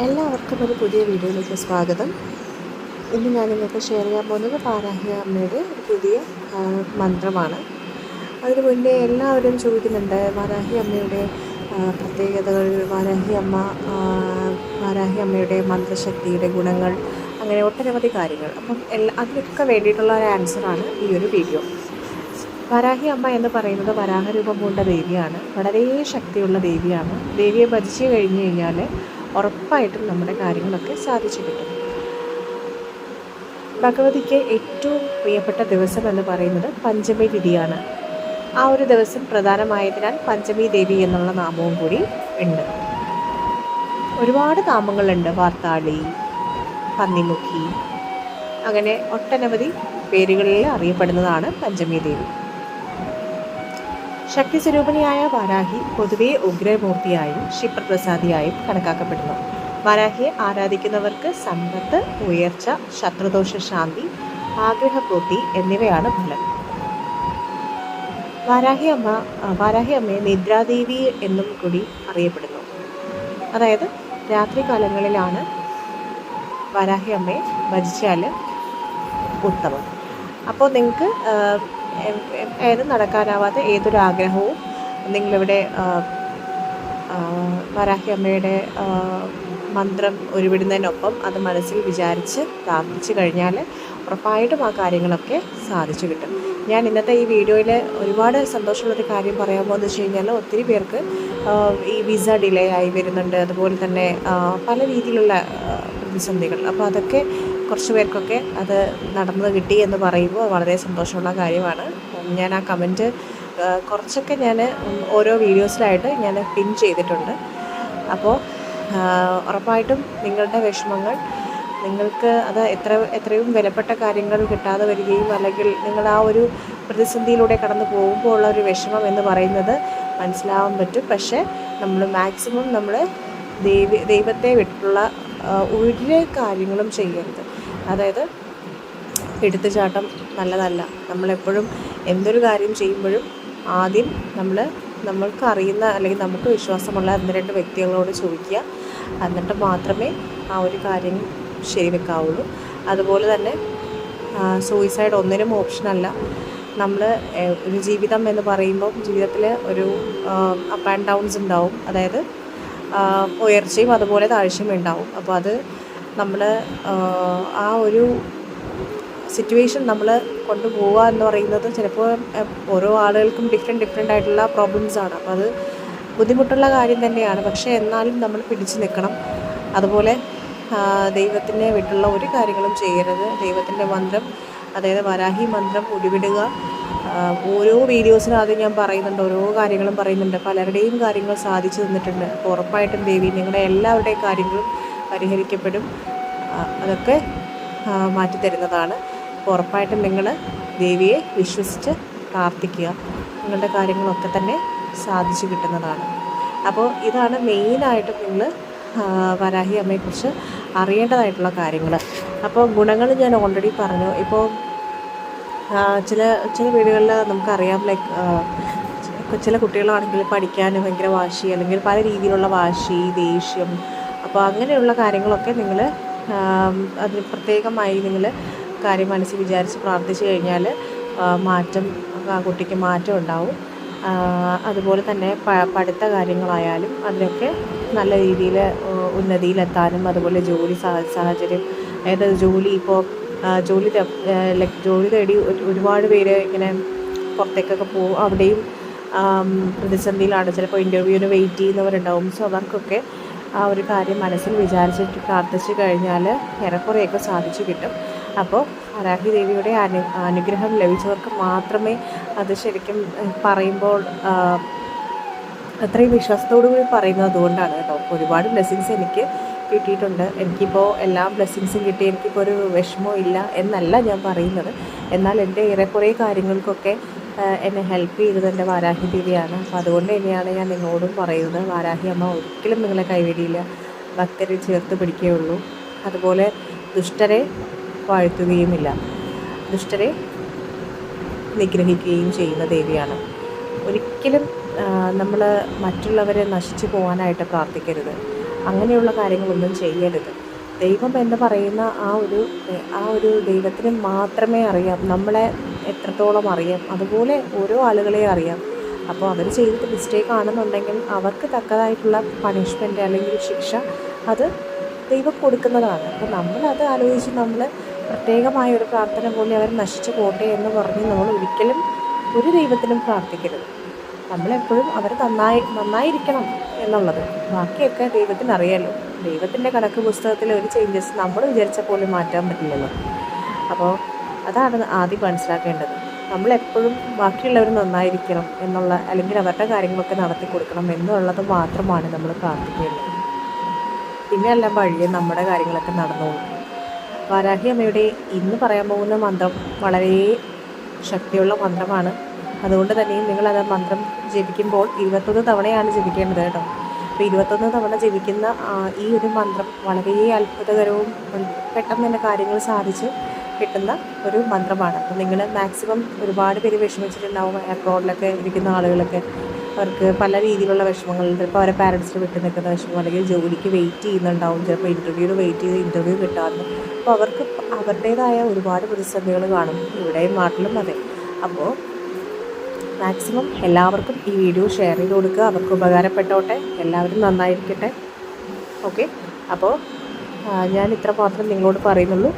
എല്ലാവർക്കും ഒരു പുതിയ വീഡിയോയിലേക്ക് സ്വാഗതം. ഇന്ന് ഞാൻ നിങ്ങൾക്ക് ഷെയർ ചെയ്യാൻ പോകുന്നത് വാരാഹി അമ്മയുടെ ഒരു പുതിയ മന്ത്രമാണ്. അതിനു മുന്നേ എല്ലാവരും ചോദിക്കുന്നുണ്ട് വാരാഹി അമ്മയുടെ പ്രത്യേകതകൾ, വാരാഹി അമ്മയുടെ മന്ത്രശക്തിയുടെ ഗുണങ്ങൾ, അങ്ങനെ ഒട്ടനവധി കാര്യങ്ങൾ. അപ്പം അതിനൊക്കെ വേണ്ടിയിട്ടുള്ള ഒരു ആൻസറാണ് ഈ ഒരു വീഡിയോ. വാരാഹി അമ്മ എന്ന് പറയുന്നത് വരാഹരൂപം പൂണ്ട ദേവിയാണ്. വളരെ ശക്തിയുള്ള ദേവിയാണ്. ദേവിയെ ഭജിച്ചു കഴിഞ്ഞു കഴിഞ്ഞാൽ ഉറപ്പായിട്ടും നമ്മുടെ കാര്യങ്ങളൊക്കെ സാധിച്ചു കിട്ടും. ഭഗവതിക്ക് ഏറ്റവും പ്രിയപ്പെട്ട ദിവസം എന്ന് പറയുന്നത് പഞ്ചമി തിഥിയാണ്. ആ ഒരു ദിവസം പ്രധാനമായതിനാൽ പഞ്ചമി ദേവി എന്നുള്ള നാമവും കൂടി ഉണ്ട്. ഒരുപാട് നാമങ്ങളുണ്ട്. വാർത്താളി, പന്നിമുഖി, അങ്ങനെ ഒട്ടനവധി പേരുകളിൽ അറിയപ്പെടുന്നതാണ് പഞ്ചമി ദേവി. ശക്തി സ്വരൂപിണിയായ വാരാഹി പൊതുവെ ഉഗ്രമൂർത്തിയായും ക്ഷിപ്രപ്രസാദിയായും കണക്കാക്കപ്പെടുന്നു. വാരാഹിയെ ആരാധിക്കുന്നവർക്ക് സമ്പത്ത്, ഉയർച്ച, ശത്രുദോഷ ശാന്തി, ആഗ്രഹപൂർത്തി എന്നിവയാണ് ഫലം. വാരാഹി അമ്മയെ നിദ്രാദേവി എന്നും കൂടി അറിയപ്പെടുന്നു. അതായത് രാത്രി കാലങ്ങളിലാണ് വാരാഹി അമ്മയെ ഭജിച്ചാൽ ഉത്തമം. അപ്പോൾ നിങ്ങൾക്ക് നടക്കാനാവാത്ത ഏതൊരു ആഗ്രഹവും നിങ്ങളിവിടെ വാരാഹി അമ്മയുടെ മന്ത്രം ഉരുവിടുന്നതിനൊപ്പം അത് മനസ്സിൽ വിചാരിച്ച് പ്രാർത്ഥിച്ചു കഴിഞ്ഞാൽ ഉറപ്പായിട്ടും ആ കാര്യങ്ങളൊക്കെ സാധിച്ചു കിട്ടും. ഞാൻ ഇന്നത്തെ ഈ വീഡിയോയിൽ ഒരുപാട് സന്തോഷമുള്ളൊരു കാര്യം പറയാൻ പോകുന്നത് വെച്ച് കഴിഞ്ഞാൽ ഒത്തിരി പേർക്ക് ഈ വിസ ഡിലേ ആയി വരുന്നുണ്ട്. അതുപോലെ തന്നെ പല രീതിയിലുള്ള പ്രതിസന്ധികൾ. അപ്പോൾ അതൊക്കെ കുറച്ച് പേർക്കൊക്കെ അത് നടന്നത് കിട്ടി എന്ന് പറയുമ്പോൾ വളരെ സന്തോഷമുള്ള കാര്യമാണ്. ഞാൻ ആ കമൻറ്റ് കുറച്ചൊക്കെ ഞാൻ ഓരോ വീഡിയോസിലായിട്ട് ഞാൻ പിൻ ചെയ്തിട്ടുണ്ട്. അപ്പോൾ ഉറപ്പായിട്ടും നിങ്ങളുടെ വിഷമങ്ങൾ, നിങ്ങൾക്ക് അത് എത്രയും വിലപ്പെട്ട കാര്യങ്ങൾ കിട്ടാതെ വരികയും അല്ലെങ്കിൽ നിങ്ങൾ ആ ഒരു പ്രതിസന്ധിയിലൂടെ കടന്നു പോകുമ്പോൾ ഉള്ള ഒരു വിഷമം എന്ന് പറയുന്നത് മനസ്സിലാവാൻ പറ്റും. പക്ഷേ നമ്മൾ മാക്സിമം നമ്മൾ ദൈവത്തെ വിട്ടുള്ള ഒരു കാര്യങ്ങളും ചെയ്യരുത്. അതായത് എടുത്തുചാട്ടം നല്ലതല്ല. നമ്മളെപ്പോഴും എന്തൊരു കാര്യം ചെയ്യുമ്പോഴും ആദ്യം നമ്മൾക്ക് അറിയുന്ന അല്ലെങ്കിൽ നമുക്ക് വിശ്വാസമുള്ള 1-2 വ്യക്തികളോട് ചോദിക്കുക. എന്നിട്ട് മാത്രമേ ആ ഒരു കാര്യം ശരിവെക്കാവുള്ളൂ. അതുപോലെ തന്നെ സൂയിസൈഡ് ഒന്നിനും ഓപ്ഷനല്ല. നമ്മൾ ഒരു ജീവിതം എന്ന് പറയുമ്പോൾ ജീവിതത്തിൽ ഒരു അപ്പ് ആൻഡ് ഡൗൺസ് ഉണ്ടാവും. അതായത് ഉയർച്ചയും അതുപോലെ താഴ്ചയും ഉണ്ടാവും. അപ്പോൾ അത് നമ്മൾ ആ ഒരു സിറ്റുവേഷൻ നമ്മൾ കൊണ്ടുപോവുക എന്ന് പറയുന്നത് ചിലപ്പോൾ ഓരോ ആളുകൾക്കും ഡിഫറെൻ്റ് ആയിട്ടുള്ള പ്രോബ്ലംസാണ്. അപ്പോൾ അത് ബുദ്ധിമുട്ടുള്ള കാര്യം തന്നെയാണ്. പക്ഷേ എന്നാലും നമ്മൾ പിടിച്ചു നിൽക്കണം. അതുപോലെ ദൈവത്തിനെ വിട്ടുള്ള ഒരു കാര്യങ്ങളും ചെയ്യരുത്. ദൈവത്തിൻ്റെ മന്ത്രം, അതായത് വരാഹി മന്ത്രം ഉരുവിടുക. ഓരോ വീഡിയോസിനും ആദ്യം ഞാൻ പറയുന്നുണ്ട്, ഓരോ കാര്യങ്ങളും പറയുന്നുണ്ട്. പലരുടെയും കാര്യങ്ങൾ സാധിച്ചു തന്നിട്ടുണ്ട്. അപ്പോൾ ഉറപ്പായിട്ടും ദേവി നിങ്ങളുടെ എല്ലാവരുടെയും കാര്യങ്ങളും പരിഹരിക്കപ്പെടും. അതൊക്കെ മാറ്റിത്തരുന്നതാണ്. അപ്പോൾ ഉറപ്പായിട്ടും നിങ്ങൾ ദേവിയെ വിശ്വസിച്ച് പ്രാർത്ഥിക്കുക. നിങ്ങളുടെ കാര്യങ്ങളൊക്കെ തന്നെ സാധിച്ചു കിട്ടുന്നതാണ്. അപ്പോൾ ഇതാണ് മെയിനായിട്ടും നിങ്ങൾ വരാഹി അമ്മയെക്കുറിച്ച് അറിയേണ്ടതായിട്ടുള്ള കാര്യങ്ങൾ. അപ്പോൾ ഗുണങ്ങൾ ഞാൻ ഓൾറെഡി പറഞ്ഞു. ഇപ്പോൾ ചില വീടുകളിൽ നമുക്കറിയാം, ചില കുട്ടികളാണെങ്കിൽ പഠിക്കാൻ ഭയങ്കര വാശി, അല്ലെങ്കിൽ പല രീതിയിലുള്ള വാശി, ദേഷ്യം. അപ്പോൾ അങ്ങനെയുള്ള കാര്യങ്ങളൊക്കെ നിങ്ങൾ അതിന് പ്രത്യേകമായി നിങ്ങൾ കാര്യം മനസ്സിൽ വിചാരിച്ച് പ്രാർത്ഥിച്ചു കഴിഞ്ഞാൽ ആ കുട്ടിക്ക് മാറ്റം ഉണ്ടാവും. അതുപോലെ തന്നെ പഠിത്ത കാര്യങ്ങളായാലും അതിനൊക്കെ നല്ല രീതിയിൽ ഉന്നതിയിലെത്താനും, അതുപോലെ ജോലി സാഹചര്യം, അതായത് ജോലി തേടി ഒരുപാട് പേര് ഇങ്ങനെ പുറത്തേക്കൊക്കെ പോകും. അവിടെയും പ്രതിസന്ധിയിലാണ്. ചിലപ്പോൾ ഇൻ്റർവ്യൂവിന് വെയിറ്റ് ചെയ്യുന്നവരുണ്ടാവും. സോ അവർക്കൊക്കെ ആ ഒരു കാര്യം മനസ്സിൽ വിചാരിച്ചിട്ട് പ്രാർത്ഥിച്ചു കഴിഞ്ഞാൽ ഏറെക്കുറെയൊക്കെ സാധിച്ചു കിട്ടും. അപ്പോൾ വരാഹി ദേവിയുടെ അനുഗ്രഹം ലഭിച്ചവർക്ക് മാത്രമേ അത് ശരിക്കും പറയുമ്പോൾ അത്രയും വിശ്വാസത്തോടു കൂടി പറയുന്നത് അതുകൊണ്ടാണ് കേട്ടോ. ഒരുപാട് ബ്ലെസ്സിങ്സ് എനിക്ക് കിട്ടിയിട്ടുണ്ട്. എനിക്കിപ്പോൾ എല്ലാ ബ്ലെസ്സിങ്സും കിട്ടി എനിക്കിപ്പോൾ ഒരു വിഷമവും ഇല്ല എന്നല്ല ഞാൻ പറയുന്നത്. എന്നാൽ എൻ്റെ ഏറെക്കുറെ കാര്യങ്ങൾക്കൊക്കെ എന്നെ ഹെൽപ്പ് ചെയ്തത് എൻ്റെ വാരാഹി ദേവിയാണ്. അപ്പോൾ അതുകൊണ്ട് തന്നെയാണ് ഞാൻ നിങ്ങളോടും പറയുന്നത്, വാരാഹി അമ്മ ഒരിക്കലും നിങ്ങളെ കൈവിടിയില്ല. ഭക്തരെ ചേർത്ത് പിടിക്കുകയുള്ളൂ. അതുപോലെ ദുഷ്ടരെ വാഴ്ത്തുകയുമില്ല, ദുഷ്ടരെ നിഗ്രഹിക്കുകയും ചെയ്യുന്ന ദേവിയാണ്. ഒരിക്കലും നമ്മൾ മറ്റുള്ളവരെ നശിച്ചു പോകാനായിട്ട് പ്രാർത്ഥിക്കരുത്. അങ്ങനെയുള്ള കാര്യങ്ങളൊന്നും ചെയ്യരുത്. ദൈവം എന്ന് പറയുന്ന ആ ഒരു ദൈവത്തിന് മാത്രമേ അറിയാം നമ്മളെ എത്രത്തോളം അറിയാം. അതുപോലെ ഓരോ ആളുകളെയും അറിയാം. അപ്പോൾ അവർ ചെയ്തിട്ട് മിസ്റ്റേക്ക് ആണെന്നുണ്ടെങ്കിൽ അവർക്ക് തക്കതായിട്ടുള്ള പണിഷ്മെൻറ്റ് അല്ലെങ്കിൽ ശിക്ഷ അത് ദൈവം കൊടുക്കുന്നതാണ്. അപ്പോൾ നമ്മളത് ആലോചിച്ച് നമ്മൾ പ്രത്യേകമായ ഒരു പ്രാർത്ഥന പോലെ അവർ നശിച്ചു പോട്ടെ എന്ന് പറഞ്ഞ് നമ്മൾ ഒരിക്കലും ഒരു ദൈവത്തിനും പ്രാർത്ഥിക്കരുത്. നമ്മളെപ്പോഴും അവർ നന്നായിരിക്കണം എന്നുള്ളത്. ബാക്കിയൊക്കെ ദൈവത്തിന് അറിയാമല്ലോ. ദൈവത്തിൻ്റെ കണക്ക് പുസ്തകത്തിൽ ഒരു ചേഞ്ചസ് നമ്മൾ വിചാരിച്ച പോലെ മാറ്റാൻ പറ്റില്ലല്ലോ. അപ്പോൾ അതാണ് ആദ്യം മനസ്സിലാക്കേണ്ടത്. നമ്മളെപ്പോഴും ബാക്കിയുള്ളവർ നന്നായിരിക്കണം എന്നുള്ള, അല്ലെങ്കിൽ അവരുടെ കാര്യങ്ങളൊക്കെ നടത്തി കൊടുക്കണം എന്നുള്ളത് മാത്രമാണ് നമ്മൾ പ്രാർത്ഥിക്കേണ്ടത്. പിന്നെ എല്ലാം വഴിയെ നമ്മുടെ കാര്യങ്ങളൊക്കെ നടന്നോളും. വാരാഹി അമ്മയുടെ ഇന്ന് പറയാൻ പോകുന്ന മന്ത്രം വളരെ ശക്തിയുള്ള മന്ത്രമാണ്. അതുകൊണ്ട് തന്നെ നിങ്ങളത് മന്ത്രം ജപിക്കുമ്പോൾ 21 തവണയാണ് ജപിക്കേണ്ടത് കേട്ടോ. അപ്പോൾ 21 തവണ ജപിക്കുന്ന ഈ ഒരു മന്ത്രം വളരെ അത്ഭുതകരവും പെട്ടെന്ന് തന്നെ കാര്യങ്ങൾ സാധിച്ച് കിട്ടുന്ന ഒരു മന്ത്രമാണ്. അപ്പോൾ നിങ്ങൾ മാക്സിമം ഒരുപാട് പേര് വിഷമിച്ചിട്ടുണ്ടാവും. അബ്രോഡിലൊക്കെ ഇരിക്കുന്ന ആളുകളൊക്കെ അവർക്ക് പല രീതിയിലുള്ള വിഷമങ്ങളുണ്ട്. ചിലപ്പോൾ അവരെ പാരൻസിന് വിട്ടു നിൽക്കുന്ന വിഷമം, അല്ലെങ്കിൽ ജോലിക്ക് വെയിറ്റ് ചെയ്യുന്നുണ്ടാവും, ചിലപ്പോൾ ഇൻ്റർവ്യൂവിന് വെയിറ്റ് ചെയ്ത് ഇൻ്റർവ്യൂ കിട്ടാറുണ്ട്. അപ്പോൾ അവർക്ക് അവരുടേതായ ഒരുപാട് പ്രതിസന്ധികൾ കാണും, ഇവിടെയും നാട്ടിലും അതെ. അപ്പോൾ മാക്സിമം എല്ലാവർക്കും ഈ വീഡിയോ ഷെയർ ചെയ്ത് കൊടുക്കുക. അവർക്ക് ഉപകാരപ്പെട്ടോട്ടെ, എല്ലാവരും നന്നായിരിക്കട്ടെ. ഓക്കെ, അപ്പോൾ ഞാൻ ഇത്ര മാത്രം നിങ്ങളോട് പറയുന്നുള്ളൂ.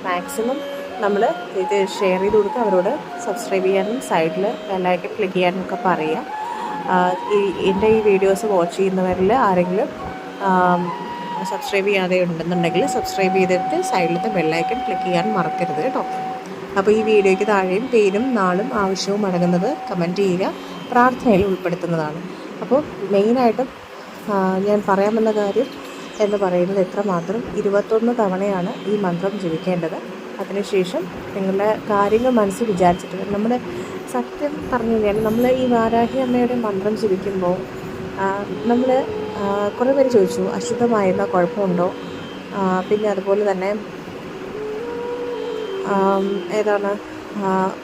മാക്സിമം നമ്മൾ ഇത് ഷെയർ ചെയ്ത് കൊടുക്കുക. അവരോട് സബ്സ്ക്രൈബ് ചെയ്യാനും സൈഡിൽ ബെല്ലൈക്കൺ ക്ലിക്ക് ചെയ്യാനും ഒക്കെ പറയുക. എൻ്റെ ഈ വീഡിയോസ് വാച്ച് ചെയ്യുന്നവരിൽ ആരെങ്കിലും സബ്സ്ക്രൈബ് ചെയ്യാതെ ഉണ്ടെന്നുണ്ടെങ്കിൽ സബ്സ്ക്രൈബ് ചെയ്തിട്ട് സൈഡിലത്തെ ബെല്ലൈക്കൺ ക്ലിക്ക് ചെയ്യാൻ മറക്കരുത് കേട്ടോ. അപ്പോൾ ഈ വീഡിയോയ്ക്ക് താഴെയും പേരും നാളും ആവശ്യവും അടങ്ങുന്നത് കമൻറ്റ് ചെയ്യുക, പ്രാർത്ഥനയിൽ ഉൾപ്പെടുത്തുന്നതാണ്. അപ്പോൾ മെയിനായിട്ടും ഞാൻ പറയാൻ വന്ന കാര്യം എന്ന് പറയുന്നത് എത്രമാത്രം 21 തവണയാണ് ഈ മന്ത്രം ജപിക്കേണ്ടത്. അതിനുശേഷം നിങ്ങളുടെ കാര്യങ്ങൾ മനസ്സിൽ വിചാരിച്ചിട്ട് നമ്മുടെ സത്യം പറഞ്ഞു കഴിഞ്ഞാൽ നമ്മൾ ഈ വാരാഹി അമ്മയുടെ മന്ത്രം ജപിക്കുമ്പോൾ നമ്മൾ കുറേ പേര് ചോദിച്ചു അശുദ്ധമായിരുന്ന കുഴപ്പമുണ്ടോ, പിന്നെ അതുപോലെ തന്നെ ഏതാണ്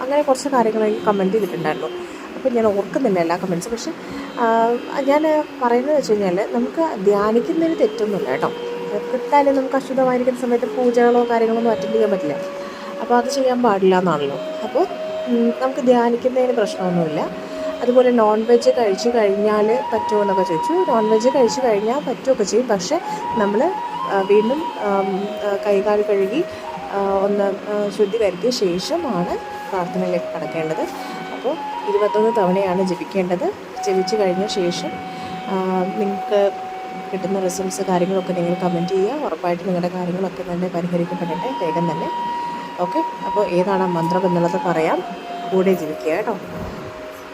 അങ്ങനെ കുറച്ച് കാര്യങ്ങൾ കമൻറ്റ് ചെയ്തിട്ടുണ്ടായിരുന്നു. അപ്പോൾ ഞാൻ ഓർക്കുന്നില്ല എല്ലാ കമൻറ്റ്സും. പക്ഷേ ഞാൻ പറയുന്നത് വെച്ച് കഴിഞ്ഞാൽ നമുക്ക് ധ്യാനിക്കുന്നതിന് തെറ്റൊന്നുമില്ല കേട്ടോ. കിട്ടാലും നമുക്ക് അശുദ്ധമായിരിക്കുന്ന സമയത്ത് പൂജകളോ കാര്യങ്ങളൊന്നും അറ്റൻഡ് ചെയ്യാൻ പറ്റില്ല. അപ്പോൾ അത് ചെയ്യാൻ പാടില്ല എന്നാണല്ലോ. അപ്പോൾ നമുക്ക് ധ്യാനിക്കുന്നതിന് പ്രശ്നമൊന്നുമില്ല. അതുപോലെ നോൺ വെജ് കഴിച്ചു കഴിഞ്ഞാൽ പറ്റുമോ എന്നൊക്കെ ചോദിച്ചു. നോൺ വെജ് കഴിച്ചു കഴിഞ്ഞാൽ പറ്റുമൊക്കെ ചെയ്യും. പക്ഷേ നമ്മൾ വീണ്ടും കൈകാൽ കഴുകി ഒന്ന് ശുദ്ധി വരുത്തിയ ശേഷമാണ് പ്രാർത്ഥനയിലേക്ക് കടക്കേണ്ടത്. അപ്പോൾ 21 തവണയാണ് ജപിക്കേണ്ടത്. ജപിച്ച് കഴിഞ്ഞ ശേഷം നിങ്ങൾക്ക് കിട്ടുന്ന റിസൾട്ട്സ് കാര്യങ്ങളൊക്കെ നിങ്ങൾ കമൻറ്റ് ചെയ്യുക. ഉറപ്പായിട്ട് നിങ്ങളുടെ കാര്യങ്ങളൊക്കെ തന്നെ പരിഹരിക്കപ്പെടട്ടെ വേഗം തന്നെ. ഓക്കെ, അപ്പോൾ ഏതാണ് ആ മന്ത്രം എന്നുള്ളത് പറയാം, കൂടെ ജപിക്കുക കേട്ടോ.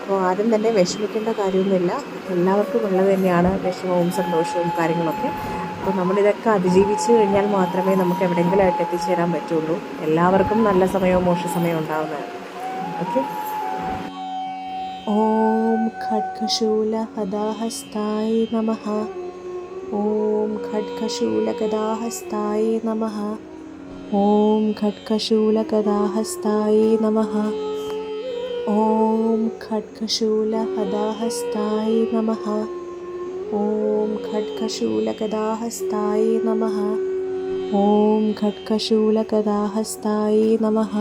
അപ്പോൾ ആദ്യം തന്നെ വിഷമിക്കേണ്ട കാര്യമൊന്നുമില്ല. എല്ലാവർക്കും ഉള്ളത് തന്നെയാണ് വിഷമവും സന്തോഷവും കാര്യങ്ങളൊക്കെ. അപ്പോൾ നമ്മളിതൊക്കെ അതിജീവിച്ച് കഴിഞ്ഞാൽ മാത്രമേ നമുക്ക് എവിടെയെങ്കിലുമായിട്ട് എത്തിച്ചേരാൻ പറ്റുള്ളൂ. എല്ലാവർക്കും നല്ല സമയവും മോശ സമയവും ഉണ്ടാകുന്നതാണ്. ഓക്കെ. ഓം ഖഡ്ഗശൂലഹദാഹസ്തായ നമഃ. ഓം ഖഡ്ഗശൂലഗദാഹസ്തായ നമഃ. ഓം ഖഡ്ഗശൂലഗദാഹസ്തായ നമഃ. ഓം ഖഡ്ഗശൂലഹദാഹസ്തായ നമഃ. ഓം ഖഡ്ഗശൂലഗദാഹസ്തായ നമഃ. ഓം ഖഡ്ഗശൂലഗദാഹസ്തായ നമഃ.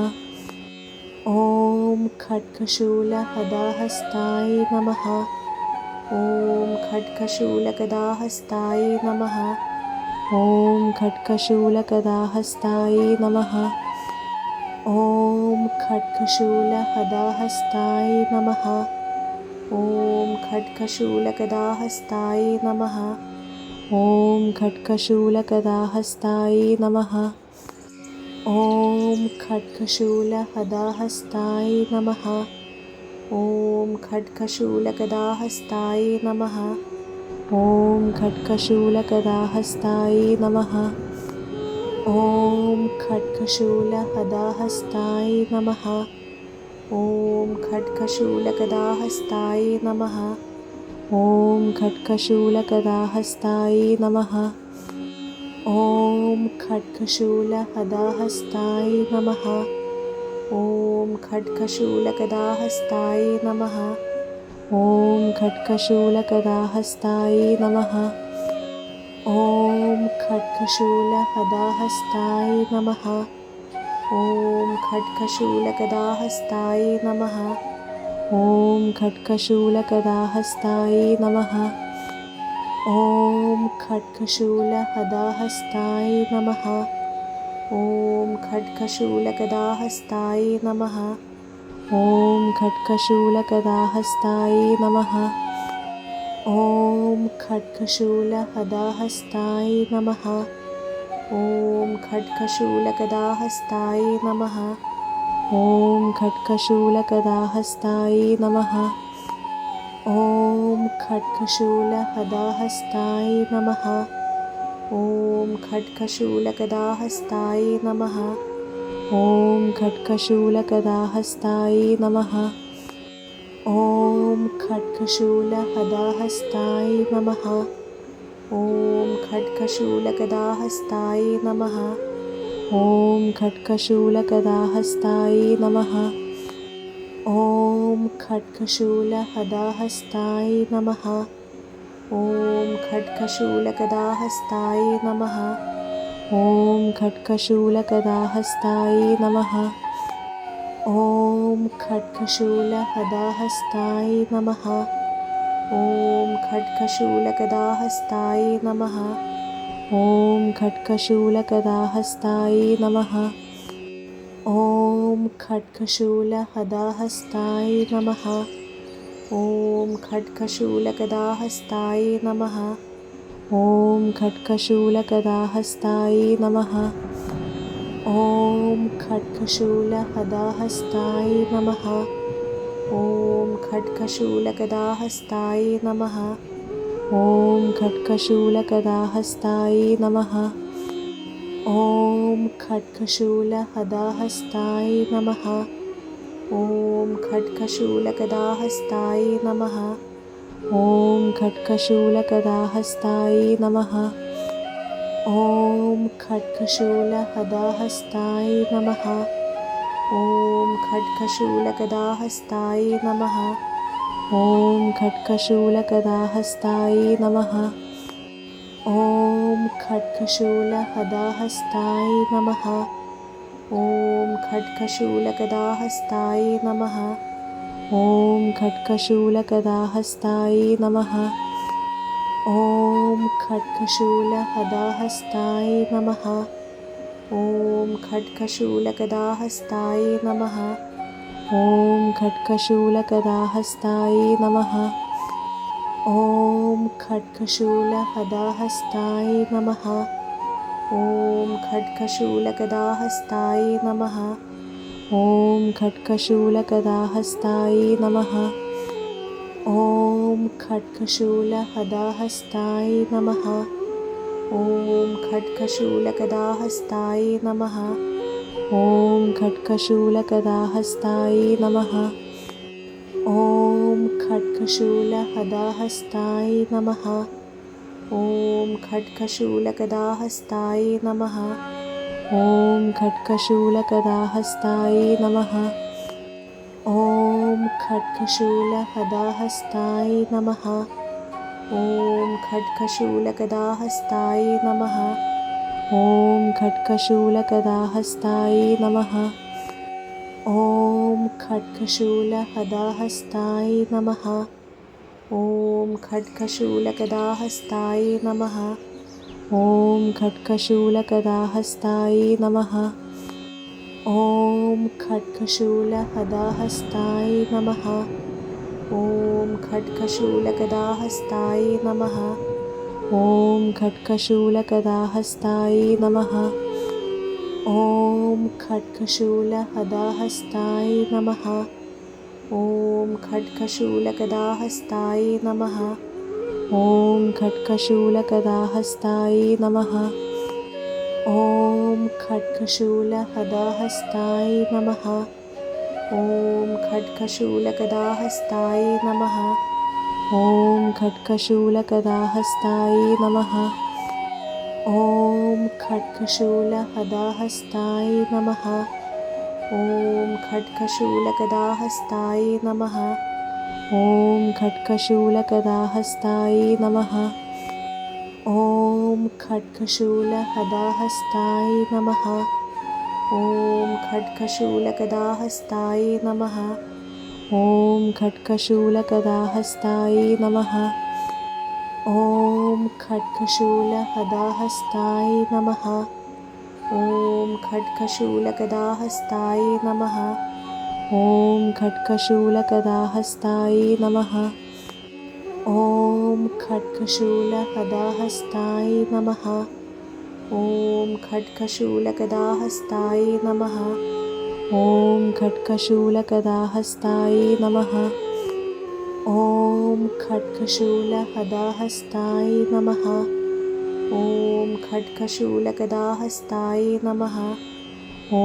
ഓം ഖഡ്ഗശൂലഹദാഹസ്തായ നമഃ. ഓം ഖഡ്ഗശൂലഗദാഹസ്തായ നമഃ. ഓം ഖഡ്ഗശൂലഗദാഹസ്തായ നമഃ. ഓം ഖഡ്ഗശൂലഹദാഹസ്തായ നമഃ. ഓം ഖഡ്ഗശൂലഗദാഹസ്തായ നമഃ. ഓം ഖഡ്ഗശൂലഗദാഹസ്തായ നമഃ. ഓം ഖഡ്ഗശൂലഹദാഹസ്തായ നമഃ. ഓം ഖഡ്ഗശൂലഗദാഹസ്തായ നമഃ. ഓം ഖഡ്ഗശൂലഗദാഹസ്തായ നമഃ. ഓം ഖഡ്ഗശൂലഹദാഹസ്തായ നമഃ. ഓം ഖഡ്ഗശൂലഗദാഹസ്തായ നമഃ. ഓം ഖഡ്ഗശൂലഗദാഹസ്തായ നമഃ. ഓം ഖഡ്ഗശൂലഹദാഹസ്തായ നമഃ. ഓം ഖഡ്ഗശൂലഗദാഹസ്തായ നമഃ. ഓം ഖഡ്ഗശൂലഗദാഹസ്തായ നമഃ. ॐ खड्गशूलहदाहस्ताय नमः। ॐ खड्गशूलगदाहस्ताय नमः। ॐ खड्गशूलगदाहस्ताय नमः। ॐ खड्गशूलहदाहस्ताय नमः। ॐ खड्गशूलगदाहस्ताय नमः। ॐ खड्गशूलगदाहस्ताय नमः। ॐ खड्गशूलहदाहस्ताय नमः। ॐ खड्गशूलगदाहस्ताय नमः। ॐ खड्गशूलगदाहस्ताय नमः। ॐ खड्गशूलहदाहस्ताय नमः। ॐ खड्गशूलगदाहस्ताय नमः। ॐ खड्गशूलगदाहस्ताय नमः। ॐ खड्गशूलहदाहस्ताय नमः। ॐ खड्गशूलगदाहस्ताय नमः। ॐ खड्गशूलगदाहस्ताय नमः। ॐ खड्गशूलहदाहस्ताय नमः। ॐ खड्गशूलगदाहस्ताय नमः। ॐ खड्गशूलगदाहस्ताय नमः। ॐ खड्गशूलहदाहस्ताय नमः। ॐ खड्गशूलगदाहस्ताय नमः। ॐ खड्गशूलगदाहस्ताय नमः। ॐ खड्गशूलहदाहस्ताय नमः। ॐ खड्गशूलगदाहस्ताय नमः। ॐ खड्गशूलगदाहस्ताय नमः। ॐ खड्गशूलहदाहस्ताय नमः। ॐ खड्गशूलगदाहस्ताय नमः। ॐ खड्गशूलगदाहस्ताय नमः। ॐ खड्गशूलहदाहस्ताय नमः। ॐ खड्गशूलगदाहस्ताय नमः। ॐ खड्गशूलगदाहस्ताय नमः। ॐ खड्गशूलहदाहस्ताय नमः। ॐ खड्गशूलगदाहस्ताय नमः। ॐ खड्गशूलगदाहस्ताय नमः। ॐ खड्गशूलहदाहस्ताय नमः। ॐ खड्गशूलगदाहस्ताय नमः। ॐ खड्गशूलगदाहस्ताय नमः। ॐ खड्गशूलहदाहस्ताय नमः। ॐ खड्गशूलगदाहस्ताय नमः। ॐ खड्गशूलगदाहस्ताय नमः। ॐ खड्गशूलहदाहस्ताय नमः। ॐ खड्गशूलगदाहस्ताय नमः। ॐ खड्गशूलगदाहस्ताय नमः। ॐ खड्गशूलहदाहस्ताय नमः। ॐ खड्गशूलगदाहस्ताय नमः। ॐ खड्गशूलगदाहस्ताय नमः। ॐ खड्गशूलहदाहस्ताय नमः। ॐ खड्गशूलगदाहस्ताय नमः। ॐ खड्गशूलगदाहस्ताय नमः। ॐ खड्गशूलहदाहस्ताय नमः। ॐ खड्गशूलगदाहस्ताय नमः। ॐ खड्गशूलगदाहस्ताय नमः। ॐ खड्गशूलहदाहस्ताय नमः। ॐ खड्गशूलगदाहस्ताय नमः। ॐ खड्गशूलगदाहस्ताय नमः। ॐ खड्गशूलहदाहस्ताय नमः। ॐ खड्गशूलगदाहस्ताय नमः। ॐ खड्गशूलगदाहस्ताय नमः। ॐ खड्गशूलहदाहस्ताय नमः। ॐ खड्गशूलगदाहस्ताय नमः। ॐ खड्गशूलगदाहस्ताय नमः। ॐ खड्गशूलहदाहस्ताय नमः। ॐ खड्गशूलगदाहस्ताय नमः। ॐ खड्गशूलगदाहस्ताय नमः। ॐ खड्गशूलहदाहस्ताय नमः। ॐ खड्गशूलगदाहस्ताय नमः। ॐ खड्गशूलगदाहस्ताय नमः। ॐ ॐ खड्गशूलहदाहस्ताय नमः। ॐ खड्गशूलगदाहस्ताय नमः। ॐ खड्गशूलगदाहस्ताय नमः। ॐ खड्गशूलहदाहस्ताय नमः। ॐ खड्गशूलगदाहस्ताय नमः। ॐ खड्गशूलगदाहस्ताय नमः। ॐ खड्गशूलहदाहस्ताय नमः। ॐ खड्गशूलगदाहस्ताय नमः। ॐ खड्गशूलगदाहस्ताय नमः। ॐ खड्गशूलहदाहस्ताय नमः। ॐ खड्गशूलगदाहस्ताय नमः। ॐ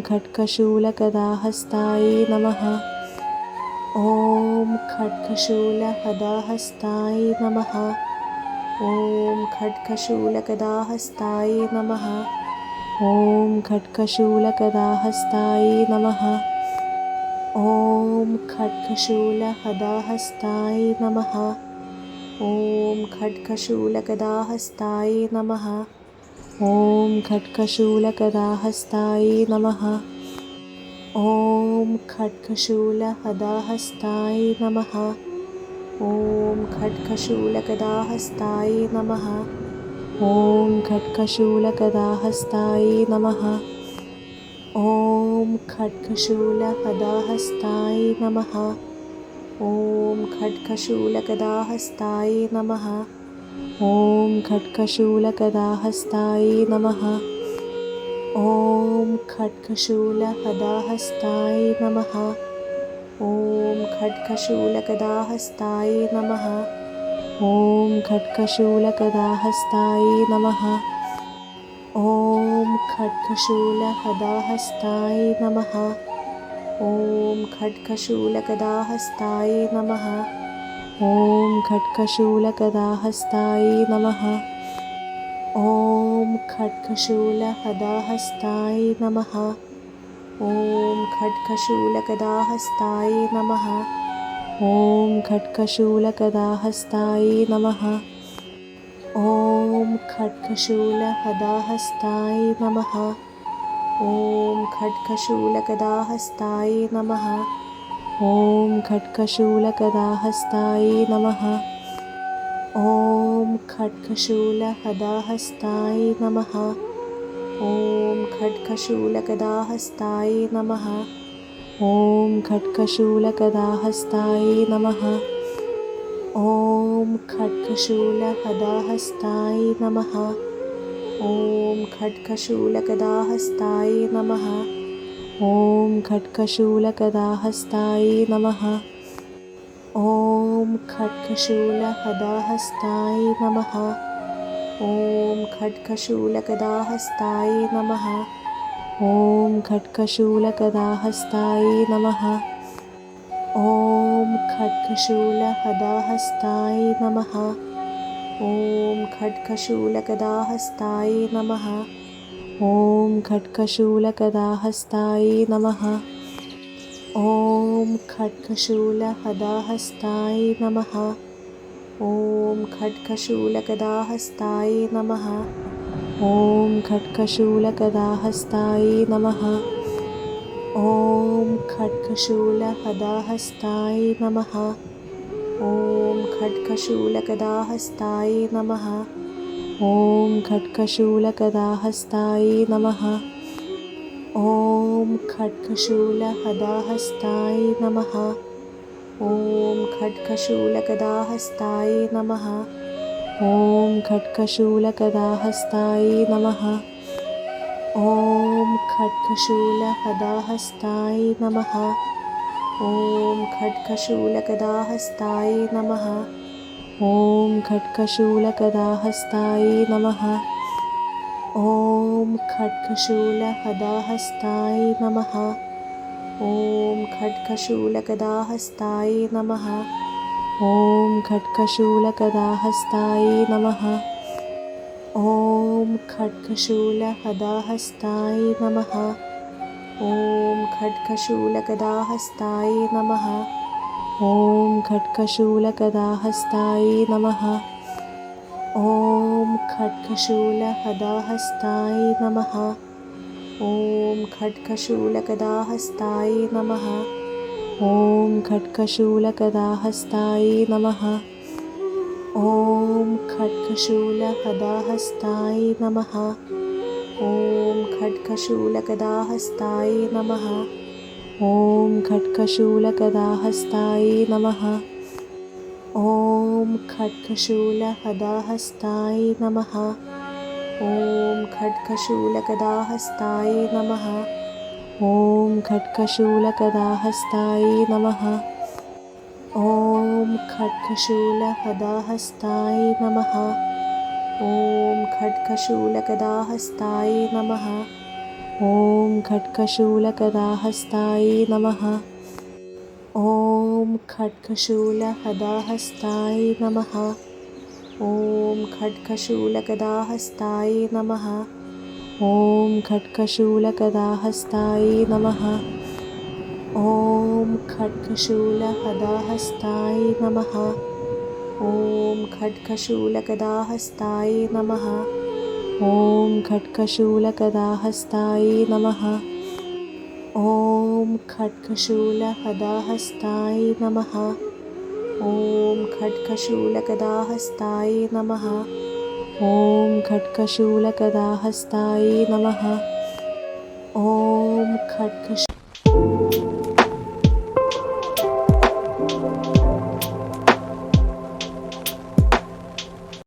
खड्गशूलगदाहस्ताय नमः। ॐ खड्गशूलहदाहस्ताय नमः। ॐ खड्गशूलगदाहस्ताय नमः। ॐ खड्गशूलगदाहस्ताय नमः। ॐ खड्गशूलहदाहस्ताय नमः। ॐ खड्गशूलगदाहस्ताय नमः। ॐ खड्गशूलगदाहस्ताय नमः। ॐ खड्गशूलहदाहस्ताय नमः। ॐ खड्गशूलगदाहस्ताय नमः। ॐ खड्गशूलगदाहस्ताय नमः। ॐ खड्गशूलहदाहस्ताय नमः। ॐ खड्गशूलगदाहस्ताय नमः। ॐ खड्गशूलगदाहस्ताय नमः। ॐ खड्गशूलहदाहस्ताय नमः। ॐ खड्गशूलगदाहस्ताय नमः। ॐ खड्गशूलगदाहस्ताय नमः। ॐ खड्गशूलहदाहस्ताय नमः। ॐ खड्गशूलगदाहस्ताय नमः। ॐ खड्गशूलगदाहस्ताय नमः। ॐ खड्गशूलहदाहस्ताय नमः। ॐ खड्गशूलगदाहस्ताय नमः। ॐ खड्गशूलगदाहस्ताय नमः। ॐ खड्गशूलहदाहस्ताय नमः। ॐ खड्गशूलगदाहस्ताय नमः। ॐ खड्गशूलगदाहस्ताय नमः। ॐ खड्गशूलहदाहस्ताय नमः। ॐ खड्गशूलगदाहस्ताय नमः। ॐ खड्गशूलगदाहस्ताय नमः। ॐ खड्गशूलहदाहस्ताय नमः। ॐ खड्गशूलगदाहस्ताय नमः। ॐ खड्गशूलगदाहस्ताय नमः। ॐ खड्गशूलहदाहस्ताय नमः। ॐ खड्गशूलगदाहस्ताय नमः। ॐ खड्गशूलगदाहस्ताय नमः। ॐ खड्गशूलहदाहस्ताय नमः। ॐ खड्गशूलगदाहस्ताय नमः। ॐ खड्गशूलगदाहस्ताय नमः। ॐ खड्गशूलहदाहस्ताय नमः। ॐ खड्गशूलगदाहस्ताय नमः। ॐ खड्गशूलगदाहस्ताय नमः। ॐ खड्गशूलहदाहस्ताय नमः। ॐ खड्गशूलगदाहस्ताय नमः। ॐ खड्गशूलगदाहस्ताय नमः। ॐ खड्गशूलहदाहस्ताय नमः। ॐ खड्गशूलगदाहस्ताय नमः। ॐ खड्गशूलगदाहस्ताय नमः। ॐ खड्गशूलहदाहस्ताय नमः। ॐ खड्गशूलगदाहस्ताय नमः। ॐ खड्गशूलगदाहस्ताय नमः। ॐ खड्गशूलहदाहस्ताय नमः। ॐ खड्गशूलगदाहस्ताय नमः। ॐ खड्गशूलगदाहस्ताय नमः। ॐ खड्गशूलहदाहस्ताय नमः। ॐ खड्गशूलगदाहस्ताय नमः। ॐ खड्गशूलगदाहस्ताय नमः। ॐ खड्गशूलहदाहस्ताय नमः। ॐ खड्गशूलगदाहस्ताय नमः। ॐ खड्गशूलगदाहस्ताय नमः। ॐ खड्गशूलहदाहस्ताय नमः। ॐ खड्गशूलगदाहस्ताय नमः। ॐ खड्गशूलगदाहस्ताय नमः। ॐ खड्गशूलहदाहस्ताय नमः। ॐ खड्गशूलगदाहस्ताय नमः। ॐ खड्गशूलगदाहस्ताय नमः। ॐ खड्गशूलहदाहस्ताय नमः। ॐ खड्गशूलगदाहस्ताय नमः। ॐ खड्गशूलगदाहस्ताय नमः। ॐ खड्गशूलहदाहस्ताय नमः। ॐ खड्गशूलगदाहस्ताय नमः। ॐ खड्गशूलगदाहस्ताय नमः। ॐ खड्गशूलहदाहस्ताय नमः। ॐ खड्गशूलगदाहस्ताय नमः। ॐ खड्गशूलगदाहस्ताय नमः। ॐ खड्गशूलहदाहस्ताय नमः। ॐ खड्गशूलगदाहस्ताय नमः। ॐ खड्गशूलगदाहस्ताय नमः। ॐ खड्गशूलगदाहस्ताय